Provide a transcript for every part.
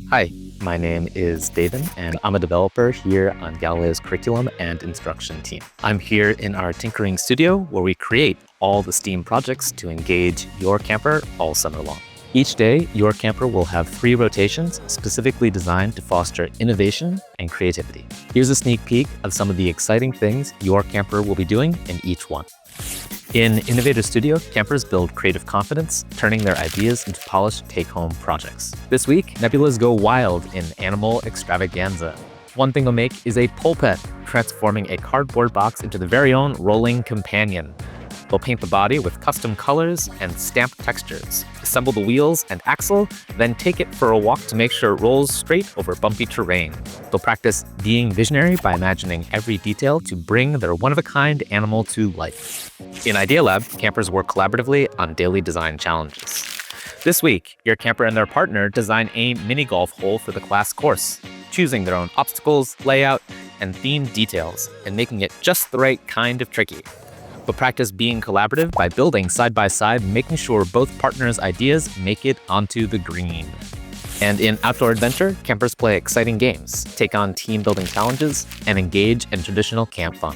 Hi, my name is David, and I'm a developer here on Galileo's curriculum and instruction team. I'm here in our tinkering studio where we create all the STEAM projects to engage your camper all summer long. Each day, your camper will have 3 rotations specifically designed to foster innovation and creativity. Here's a sneak peek of some of the exciting things your camper will be doing in each one. In Innovator Studio, campers build creative confidence, turning their ideas into polished take-home projects. This week, Nebulas go wild in Animal Extravaganza. One thing they'll make is a pulpit, transforming a cardboard box into the very own rolling companion. They'll paint the body with custom colors and stamped textures, assemble the wheels and axle, then take it for a walk to make sure it rolls straight over bumpy terrain. They'll practice being visionary by imagining every detail to bring their one-of-a-kind animal to life. In Idea Lab, campers work collaboratively on daily design challenges. This week, your camper and their partner design a mini golf hole for the class course, choosing their own obstacles, layout, and themed details, and making it just the right kind of tricky. But practice being collaborative by building side by side, making sure both partners' ideas make it onto the green. And in Outdoor Adventure, campers play exciting games, take on team-building challenges, and engage in traditional camp fun.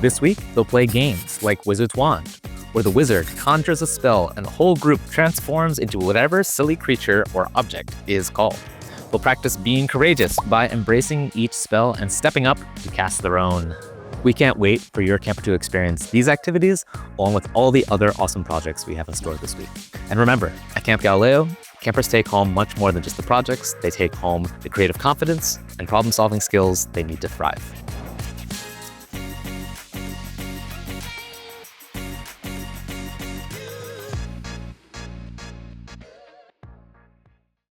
This week, they'll play games like Wizard's Wand, where the wizard conjures a spell and the whole group transforms into whatever silly creature or object is called. They'll practice being courageous by embracing each spell and stepping up to cast their own. We can't wait for your camper to experience these activities, along with all the other awesome projects we have in store this week. And remember, at Camp Galileo, campers take home much more than just the projects. They take home the creative confidence and problem-solving skills they need to thrive.